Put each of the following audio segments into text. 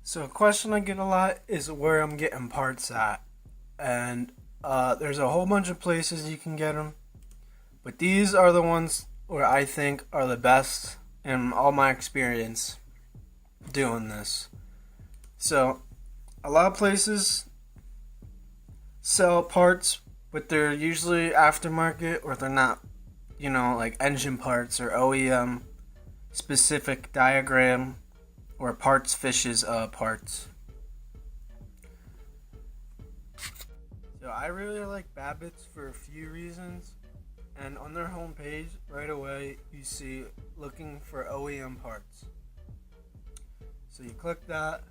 So a question I get a lot is where I'm getting parts at, and there's a whole bunch of places you can get them, but these are the ones where I think are the best in all my experience doing this. So a lot of places sell parts, but they're usually aftermarket or they're not, like engine parts or OEM specific diagram or parts fishes parts. So I really like Babbitt's for a few reasons. And on their homepage, right away, you see looking for OEM parts. So you click that.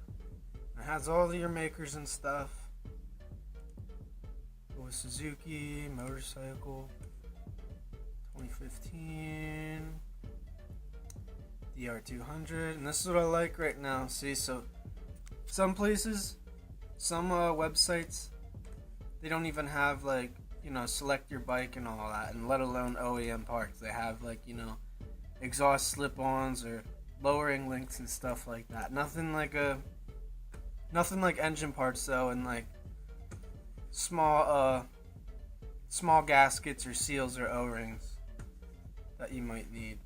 It has all of your makers and stuff. With Suzuki, motorcycle, 2015, DR200. And this is what I like right now. See, so some places, some websites, they don't even have select your bike and all that, and let alone OEM parts. They have exhaust slip-ons or lowering links and stuff like that. Nothing like engine parts though, and like small gaskets or seals or O-rings that you might need.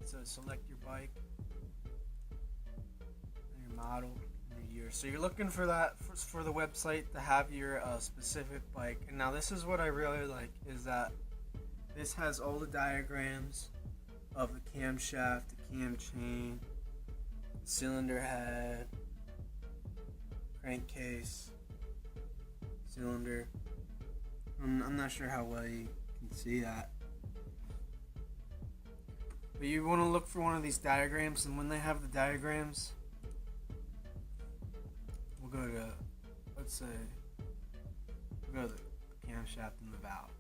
So select your bike and your model. So you're looking for that for the website to have your specific bike. And now this is what I really like, is that this has all the diagrams of the camshaft, the cam chain, cylinder head, crankcase, cylinder. I'm not sure how well you can see that. But you want to look for one of these diagrams, and when they have the diagrams, we'll go to, let's say, we'll go to the camshaft and the valve.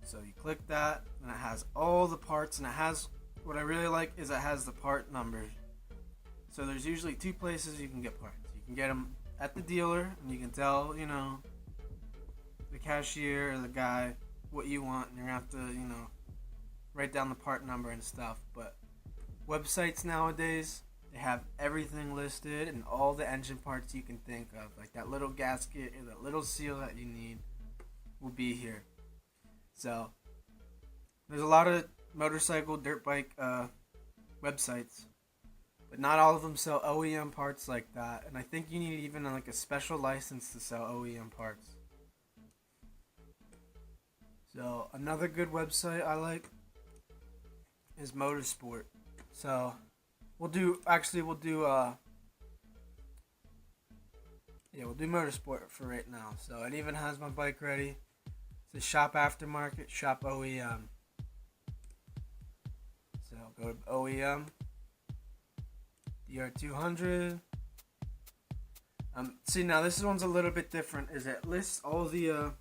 So you click that, and it has all the parts, and it has, what I really like is it has the part numbers. So there's usually two places you can get parts. You can get them at the dealer, and you can tell, the cashier or the guy what you want, and you're going to have to, write down the part number and stuff. But websites nowadays, they have everything listed and all the engine parts you can think of. Like that little gasket or that little seal that you need will be here. So there's a lot of motorcycle, dirt bike websites, but not all of them sell OEM parts like that. And I think you need even like a special license to sell OEM parts. So another good website I like is Motorsport. So we'll do Motorsport for right now. So it even has my bike ready. It's a shop aftermarket, shop OEM. So go to OEM, DR200. See, now this one's a little bit different. Is it lists all the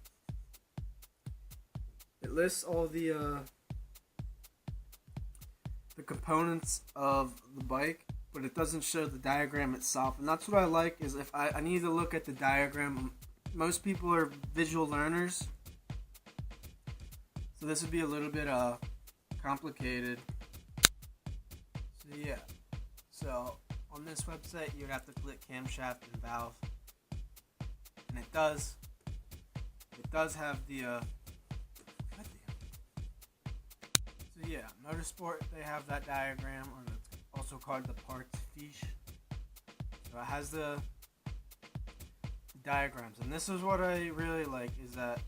components of the bike, but it doesn't show the diagram itself. And that's what I like, is if I need to look at the diagram. Most people are visual learners, so this would be a little bit complicated. So yeah, so on this website you'd have to click camshaft and valve, and it does have the so yeah, Motorsport, they have that diagram, or it's also called the parts fiche. So it has the diagrams, and this is what I really like, is that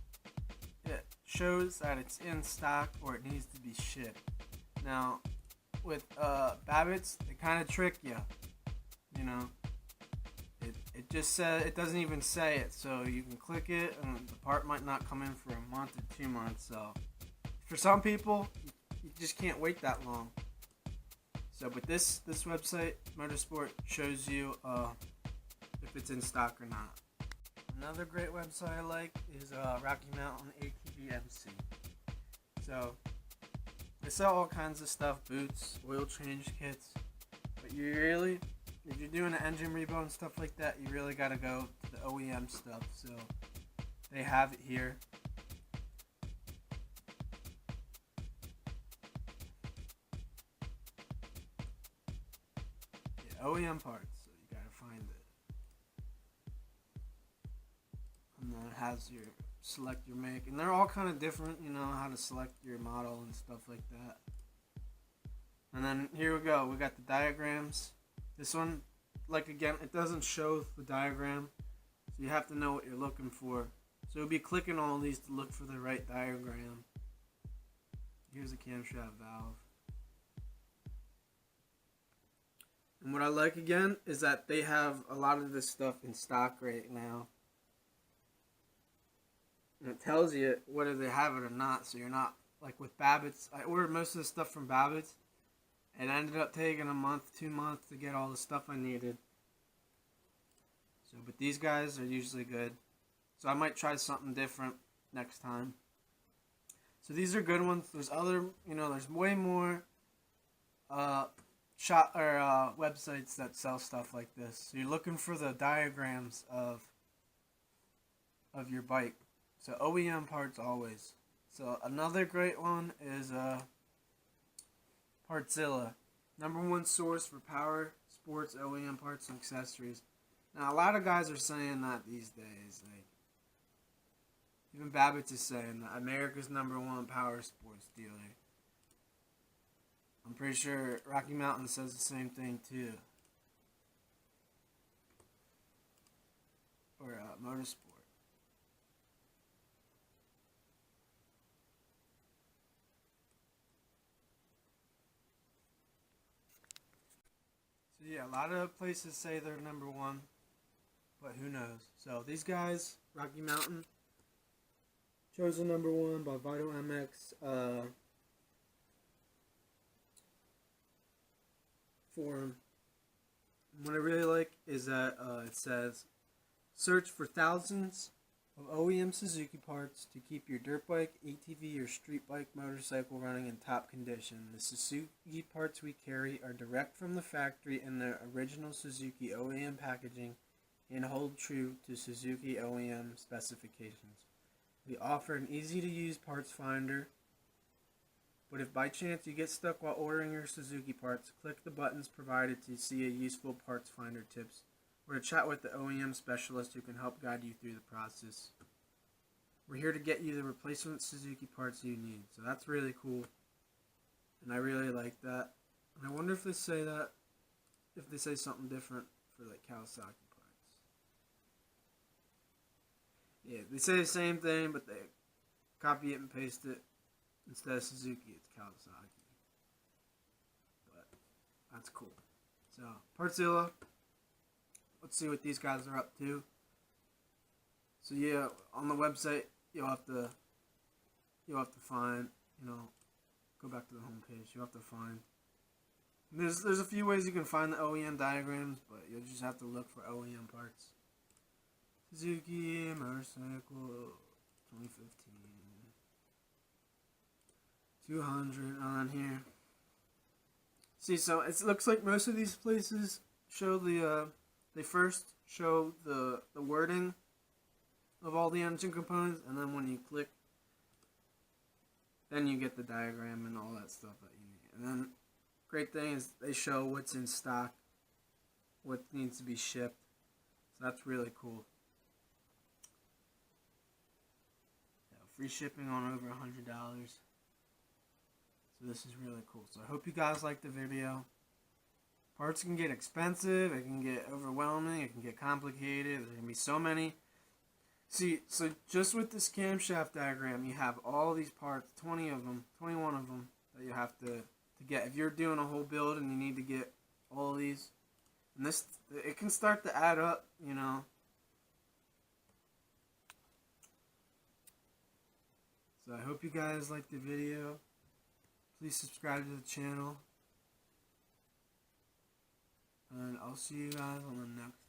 it shows that it's in stock or it needs to be shipped. Now, with Babbitt's, they kind of trick you. It just says, it doesn't even say it, so you can click it, and the part might not come in for a month or 2 months. So for some people, you just can't wait that long. So, but this website, Motorsport, shows you if it's in stock or not. Another great website I like is Rocky Mountain ATVMC. So they sell all kinds of stuff, boots, oil change kits. But if you're doing an engine rebuild and stuff like that, you really got to go to the OEM stuff. So they have it here. OEM parts, so you gotta find it. And then it has your select your make, and they're all kind of different, you know, how to select your model and stuff like that. And then here we go, we got the diagrams. This one, like again, it doesn't show the diagram, so you have to know what you're looking for. So you'll be clicking all these to look for the right diagram. Here's a camshaft valve. And what I like again is that they have a lot of this stuff in stock right now. And it tells you whether they have it or not, so you're not, like with Babbitt's, I ordered most of the stuff from Babbitt's. It ended up taking a month, 2 months to get all the stuff I needed. So, but these guys are usually good. So I might try something different next time. So these are good ones. There's other, you know, there's way more websites that sell stuff like this. So you're looking for the diagrams of your bike. So OEM parts always. So another great one is Partzilla, #1 source for power sports OEM parts and accessories. Now a lot of guys are saying that these days, like even Babbitt's is saying that America's #1 power sports dealer. I'm pretty sure Rocky Mountain says the same thing too. Or Motorsport. So yeah, a lot of places say they're #1, but who knows? So these guys, Rocky Mountain, chosen #1 by Vital MX forum. And what I really like is that it says, search for thousands of OEM Suzuki parts to keep your dirt bike, ATV, or street bike motorcycle running in top condition. The Suzuki parts we carry are direct from the factory in their original Suzuki OEM packaging and hold true to Suzuki OEM specifications. We offer an easy-to-use parts finder, but if by chance you get stuck while ordering your Suzuki parts, click the buttons provided to see a useful parts finder tips or to chat with the OEM specialist who can help guide you through the process. We're here to get you the replacement Suzuki parts you need. So that's really cool, and I really like that. And I wonder if they say that, if they say something different for like Kawasaki parts. Yeah, they say the same thing, but they copy it and paste it. Instead of Suzuki, it's Kawasaki. But that's cool. So, Partzilla. Let's see what these guys are up to. So yeah, on the website you'll have to find, you know, go back to the home page. You'll have to find. There's a few ways you can find the OEM diagrams, but you'll just have to look for OEM parts. Suzuki motorcycle 2015. 200 on here. See, so it looks like most of these places show the they first show the wording of all the engine components, and then when you click, then you get the diagram and all that stuff that you need. And then great thing is they show what's in stock, what needs to be shipped. So that's really cool. Yeah, free shipping on over $100. So this is really cool. So I hope you guys liked the video. Parts can get expensive, it can get overwhelming, it can get complicated, there can be so many. See, so just with this camshaft diagram, you have all these parts, 20 of them, 21 of them, that you have to get. If you're doing a whole build and you need to get all of these, and this, it can start to add up, you know. So I hope you guys liked the video. Please subscribe to the channel. And I'll see you guys on the next